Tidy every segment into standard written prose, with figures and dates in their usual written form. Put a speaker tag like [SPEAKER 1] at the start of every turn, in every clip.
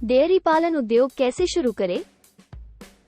[SPEAKER 1] Dairy पालन उद्योग कैसे शुरू करें?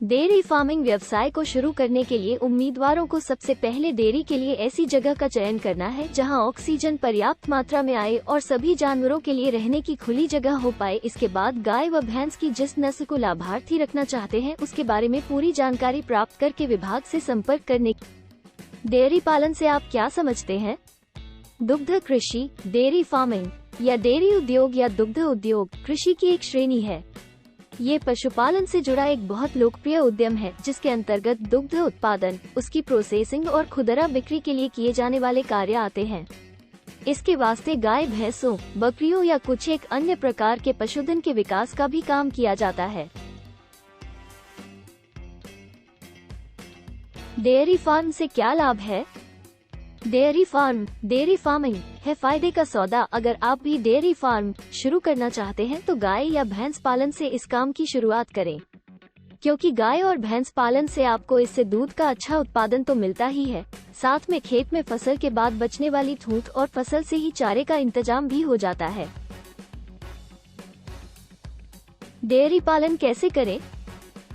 [SPEAKER 1] डेयरी फार्मिंग व्यवसाय को शुरू करने के लिए उम्मीदवारों को सबसे पहले डेयरी के लिए ऐसी जगह का चयन करना है जहां ऑक्सीजन पर्याप्त मात्रा में आए और सभी जानवरों के लिए रहने की खुली जगह हो पाए। इसके बाद गाय व भैंस की जिस नस्ल को लाभार्थी रखना चाहते हैं उसके बारे में पूरी जानकारी प्राप्त करके विभाग से संपर्क करने। डेयरी पालन से आप क्या समझते हैं? दुग्ध कृषि, डेयरी फार्मिंग या डेयरी उद्योग या दुग्ध उद्योग कृषि की एक श्रेणी है। ये पशुपालन से जुड़ा एक बहुत लोकप्रिय उद्यम है जिसके अंतर्गत दुग्ध उत्पादन, उसकी प्रोसेसिंग और खुदरा बिक्री के लिए किए जाने वाले कार्य आते हैं। इसके वास्ते गाय, भैंसों, बकरियों या कुछ एक अन्य प्रकार के पशुधन के विकास का भी काम किया जाता है। डेयरी फार्म से क्या लाभ है? डेयरी फार्मिंग है फायदे का सौदा। अगर आप भी डेयरी फार्म शुरू करना चाहते हैं तो गाय या भैंस पालन से इस काम की शुरुआत करें, क्योंकि गाय और भैंस पालन से आपको इससे दूध का अच्छा उत्पादन तो मिलता ही है, साथ में खेत में फसल के बाद बचने वाली ठूंठ और फसल से ही चारे का इंतजाम भी हो जाता है। डेयरी पालन कैसे करें?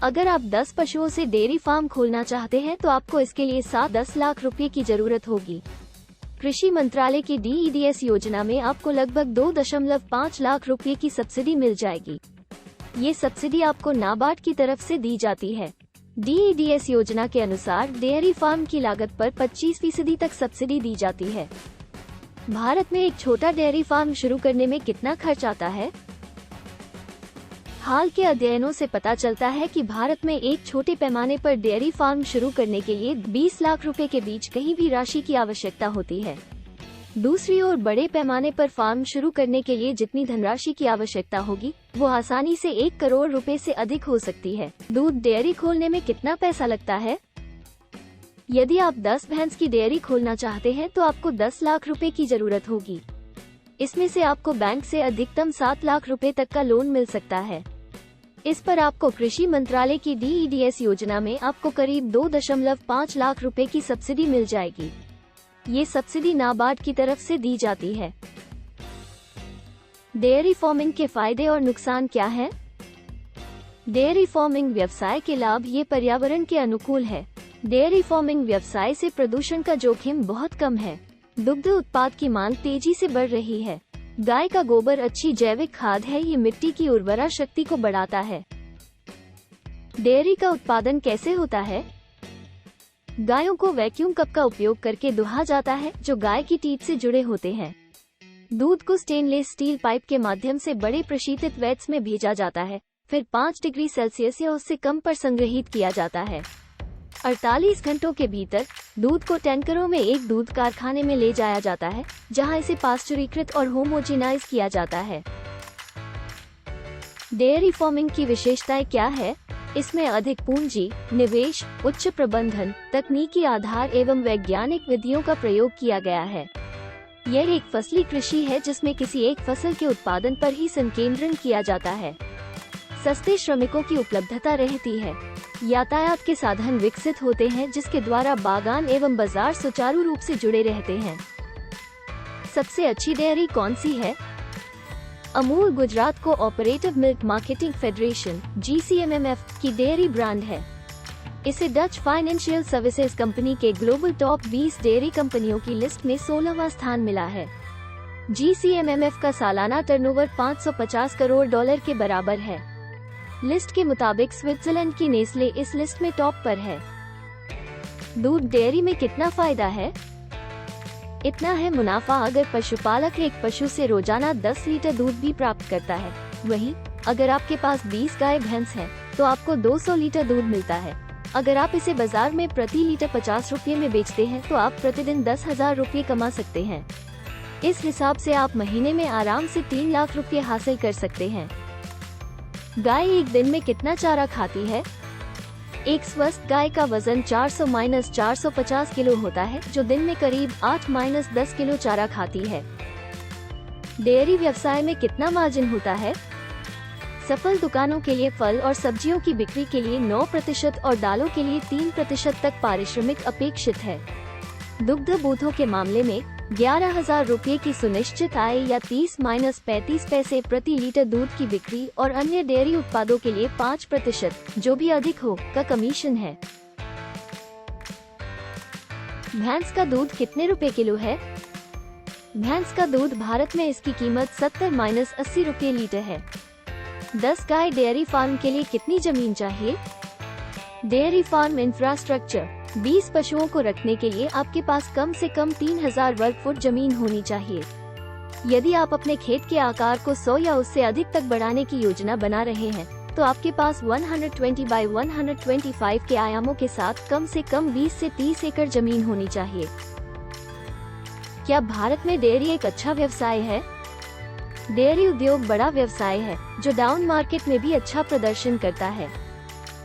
[SPEAKER 1] अगर आप 10 पशुओं से डेयरी फार्म खोलना चाहते हैं तो आपको इसके लिए 7-10 लाख रुपए की जरूरत होगी। कृषि मंत्रालय की DEDS योजना में आपको लगभग 2.5 लाख रुपए की सब्सिडी मिल जाएगी। ये सब्सिडी आपको नाबार्ड की तरफ से दी जाती है। DEDS योजना के अनुसार डेयरी फार्म की लागत पर 25% तक सब्सिडी दी जाती है। भारत में एक छोटा डेयरी फार्म शुरू करने में कितना खर्च आता है? हाल के अध्ययनों से पता चलता है कि भारत में एक छोटे पैमाने पर डेयरी फार्म शुरू करने के लिए 20 लाख रुपए के बीच कहीं भी राशि की आवश्यकता होती है। दूसरी ओर बड़े पैमाने पर फार्म शुरू करने के लिए जितनी धनराशि की आवश्यकता होगी वो आसानी से 1 करोड़ रुपए से अधिक हो सकती है। दूध डेयरी खोलने में कितना पैसा लगता है? यदि आप 10 भैंस की डेयरी खोलना चाहते हैं तो आपको 10 लाख रुपए की जरूरत होगी। इसमें से आपको बैंक से अधिकतम 7 लाख रुपए तक का लोन मिल सकता है। इस पर आपको कृषि मंत्रालय की DEDS योजना में आपको करीब 2.5 लाख रुपए की सब्सिडी मिल जाएगी। ये सब्सिडी नाबार्ड की तरफ से दी जाती है। डेयरी फार्मिंग के फायदे और नुकसान क्या हैं? डेयरी फार्मिंग व्यवसाय के लाभ: ये पर्यावरण के अनुकूल है। डेयरी फार्मिंग व्यवसाय से प्रदूषण का जोखिम बहुत कम है। दुग्ध उत्पाद की मांग तेजी से बढ़ रही है। गाय का गोबर अच्छी जैविक खाद है, ये मिट्टी की उर्वरा शक्ति को बढ़ाता है। डेयरी का उत्पादन कैसे होता है? गायों को वैक्यूम कप का उपयोग करके दुहा जाता है जो गाय की टीथ से जुड़े होते हैं। दूध को स्टेनलेस स्टील पाइप के माध्यम से बड़े प्रशीतित वैट्स में भेजा जाता है, फिर 5 डिग्री सेल्सियस या उससे कम पर संग्रहित किया जाता है। 48 घंटों के भीतर दूध को टैंकरों में एक दूध कारखाने में ले जाया जाता है जहां इसे पास्चुरीकृत और होमोजेनाइज किया जाता है। डेयरी फार्मिंग की विशेषताएं क्या है? इसमें अधिक पूंजी, निवेश, उच्च प्रबंधन, तकनीकी आधार एवं वैज्ञानिक विधियों का प्रयोग किया गया है। यह एक फसली कृषि है जिसमें किसी एक फसल के उत्पादन पर ही संकेंद्रण किया जाता है। सस्ते श्रमिकों की उपलब्धता रहती है। यातायात के साधन विकसित होते हैं जिसके द्वारा बागान एवं बाजार सुचारू रूप से जुड़े रहते हैं। सबसे अच्छी डेयरी कौन सी है? Amul Gujarat cooperative milk marketing federation GCMMF की डेयरी ब्रांड है। इसे डच फाइनेंशियल सर्विसेज कंपनी के ग्लोबल टॉप 20 डेयरी कंपनियों की लिस्ट में 16वां स्थान मिला है। GCMMF का सालाना टर्नओवर $550 करोड़ के बराबर है। लिस्ट के मुताबिक स्विट्जरलैंड की नेस्ले इस लिस्ट में टॉप पर है। दूध डेयरी में कितना फायदा है? इतना है मुनाफा अगर पशुपालक एक पशु से रोजाना 10 लीटर दूध भी प्राप्त करता है। वहीं अगर आपके पास 20 गाय भैंस हैं, तो आपको 200 लीटर दूध मिलता है। अगर आप इसे बाजार में प्रति लीटर 50 रुपये में बेचते हैं तो आप प्रतिदिन 10,000 रुपये कमा सकते हैं। इस हिसाब से आप महीने में आराम से 3 लाख रुपये हासिल कर सकते हैं। गाय एक दिन में कितना चारा खाती है? एक स्वस्थ गाय का वजन 400-450 किलो होता है, जो दिन में करीब 8-10 किलो चारा खाती है। डेयरी व्यवसाय में कितना मार्जिन होता है? सफल दुकानों के लिए फल और सब्जियों की बिक्री के लिए 9% और दालों के लिए 3% तक पारिश्रमिक अपेक्षित है। दुग्ध बूथों के मामले में 11,000 रुपये की सुनिश्चित आय या 30-35 पैसे प्रति लीटर दूध की बिक्री और अन्य डेयरी उत्पादों के लिए 5%, जो भी अधिक हो, का कमीशन है। भैंस का दूध कितने रुपए किलो है? भैंस का दूध भारत में इसकी कीमत 70-80 रुपये लीटर है। 10 गाय डेयरी फार्म के लिए कितनी जमीन चाहिए? डेयरी फार्म इंफ्रास्ट्रक्चर: 20 पशुओं को रखने के लिए आपके पास कम से कम 3000 वर्ग फुट जमीन होनी चाहिए। यदि आप अपने खेत के आकार को 100 या उससे अधिक तक बढ़ाने की योजना बना रहे हैं, तो आपके पास 120 बाय 125 के आयामों के साथ कम से कम 20 से 30 एकड़ जमीन होनी चाहिए। क्या भारत में डेयरी एक अच्छा व्यवसाय है? डेयरी उद्योग बड़ा व्यवसाय है जो डाउन मार्केट में भी अच्छा प्रदर्शन करता है।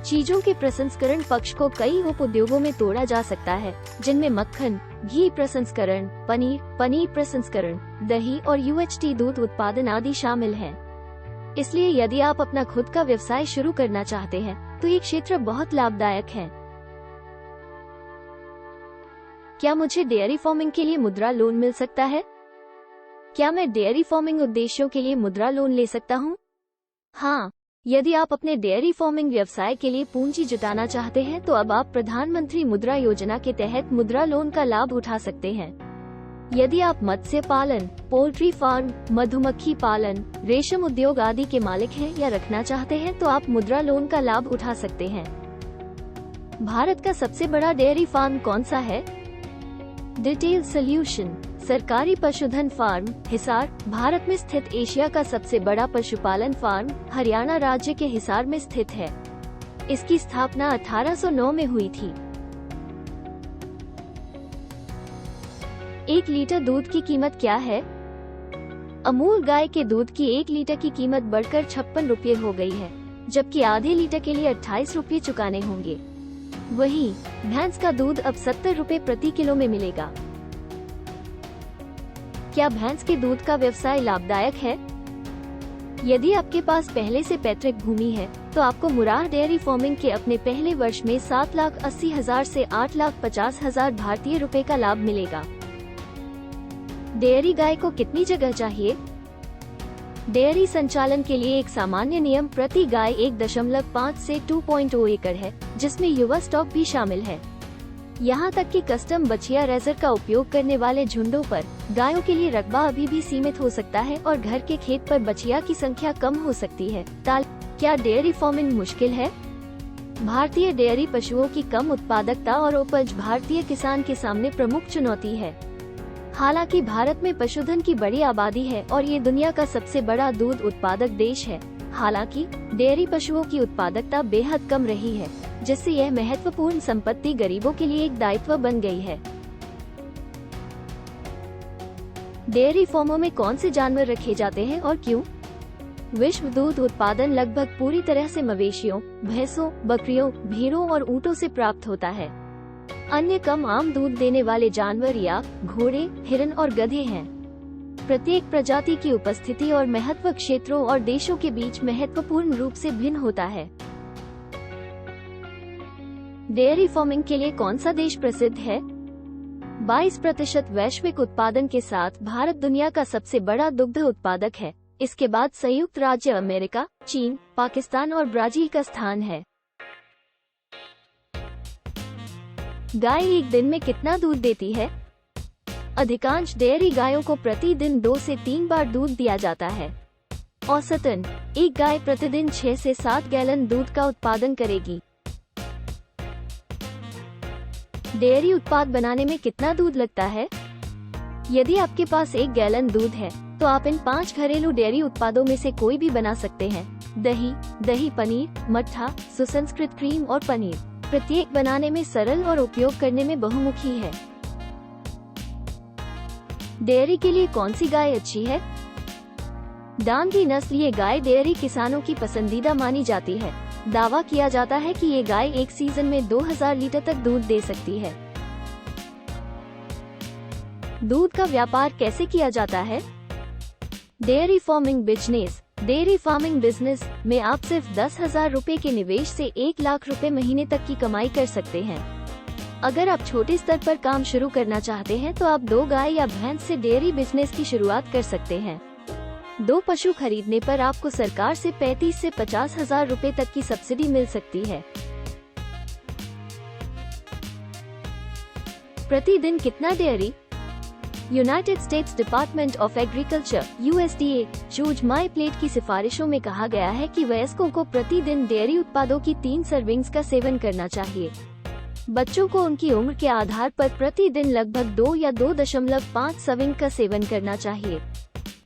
[SPEAKER 1] चीजों के प्रसंस्करण पक्ष को कई उप उद्योगों में तोड़ा जा सकता है, जिनमें मक्खन, घी प्रसंस्करण, पनीर प्रसंस्करण, दही और UHT दूध उत्पादन आदि शामिल हैं। इसलिए यदि आप अपना खुद का व्यवसाय शुरू करना चाहते हैं, तो ये क्षेत्र बहुत लाभदायक है। क्या मुझे डेयरी फार्मिंग के लिए मुद्रा लोन मिल सकता है? क्या मैं डेयरी फार्मिंग उद्देश्यों के लिए मुद्रा लोन ले सकता हूँ? हाँ, यदि आप अपने डेयरी फार्मिंग व्यवसाय के लिए पूंजी जुटाना चाहते हैं, तो अब आप प्रधानमंत्री मुद्रा योजना के तहत मुद्रा लोन का लाभ उठा सकते हैं। यदि आप मत्स्य पालन, पोल्ट्री फार्म, मधुमक्खी पालन, रेशम उद्योग आदि के मालिक हैं या रखना चाहते हैं, तो आप मुद्रा लोन का लाभ उठा सकते हैं। भारत का सबसे बड़ा डेयरी फार्म कौन सा है? डिटेल सॉल्यूशन सरकारी पशुधन फार्म, हिसार, भारत में स्थित एशिया का सबसे बड़ा पशुपालन फार्म, हरियाणा राज्य के हिसार में स्थित है। इसकी स्थापना 1809 में हुई थी। 1 लीटर दूध की कीमत क्या है? अमूल गाय के दूध की 1 लीटर की कीमत बढ़कर 56 रुपये हो गई है, जबकि आधे लीटर के लिए 28 रुपये चुकाने होंगे। वहीं भैंस का दूध अब 70 रुपये प्रति किलो में मिलेगा। क्या भैंस के दूध का व्यवसाय लाभदायक है? यदि आपके पास पहले से पैतृक भूमि है, तो आपको मुराह डेयरी फार्मिंग के अपने पहले वर्ष में 7,80,000 से 8,50,000 भारतीय रुपए का लाभ मिलेगा। डेयरी गाय को कितनी जगह चाहिए? डेयरी संचालन के लिए एक सामान्य नियम प्रति गाय 1.5 से 2.0 एकड़ है, जिसमें युवा स्टॉक भी शामिल है। यहाँ तक कि कस्टम बछिया रेजर का उपयोग करने वाले झुंडों पर गायों के लिए रकबा अभी भी सीमित हो सकता है और घर के खेत पर बछिया की संख्या कम हो सकती है। क्या डेयरी फार्मिंग मुश्किल है? भारतीय डेयरी पशुओं की कम उत्पादकता और उपज भारतीय किसान के सामने प्रमुख चुनौती है। हालांकि भारत में पशुधन की बड़ी आबादी है और ये दुनिया का सबसे बड़ा दूध उत्पादक देश है। हालांकि डेयरी पशुओं की उत्पादकता बेहद कम रही है, जिससे यह महत्वपूर्ण संपत्ति गरीबों के लिए एक दायित्व बन गई है। डेयरी फार्मों में कौन से जानवर रखे जाते हैं और क्यों? विश्व दूध उत्पादन लगभग पूरी तरह से मवेशियों, भैंसों, बकरियों, भेड़ों और ऊंटों से प्राप्त होता है। अन्य कम आम दूध देने वाले जानवर या घोड़े, हिरन और गधे हैं। प्रत्येक प्रजाति की उपस्थिति और महत्व क्षेत्रों और देशों के बीच महत्वपूर्ण रूप से भिन्न होता है। डेयरी फार्मिंग के लिए कौन सा देश प्रसिद्ध है? 22% वैश्विक उत्पादन के साथ भारत दुनिया का सबसे बड़ा दुग्ध उत्पादक है। इसके बाद संयुक्त राज्य अमेरिका, चीन, पाकिस्तान और ब्राजील का स्थान है। गाय एक दिन में कितना दूध देती है? अधिकांश डेयरी गायों को प्रतिदिन 2 से 3 बार दूध दिया जाता है। औसतन एक गाय प्रतिदिन 6 से 7 गैलन दूध का उत्पादन करेगी। डेयरी उत्पाद बनाने में कितना दूध लगता है? यदि आपके पास 1 गैलन दूध है, तो आप इन 5 घरेलू डेयरी उत्पादों में से कोई भी बना सकते हैं। दही पनीर, मट्ठा, सुसंस्कृत क्रीम और पनीर। प्रत्येक बनाने में सरल और उपयोग करने में बहुमुखी है। डेयरी के लिए कौन सी गाय अच्छी है? डांगी नस्ल ये गाय डेयरी किसानों की पसंदीदा मानी जाती है। दावा किया जाता है कि ये गाय एक सीजन में 2000 लीटर तक दूध दे सकती है। दूध का व्यापार कैसे किया जाता है? Dairy farming business. Dairy farming business में आप सिर्फ 10,000 रुपए के निवेश से 1 लाख रुपए महीने तक की कमाई कर सकते हैं। अगर आप छोटे स्तर पर काम शुरू करना चाहते हैं तो आप 2 गाय या भैंस से डेयरी बिजनेस की शुरुआत कर सकते हैं। 2 पशु खरीदने पर आपको सरकार से 35 से 50 हजार रुपए तक की सब्सिडी मिल सकती है। प्रतिदिन कितना dairy? United states department of agriculture (USDA) choose my plate की सिफारिशों में कहा गया है कि वयस्कों को प्रतिदिन डेयरी उत्पादों की 3 सर्विंग्स का सेवन करना चाहिए। बच्चों को उनकी उम्र के आधार पर प्रतिदिन लगभग 2 या 2.5 सर्विंग का सेवन करना चाहिए।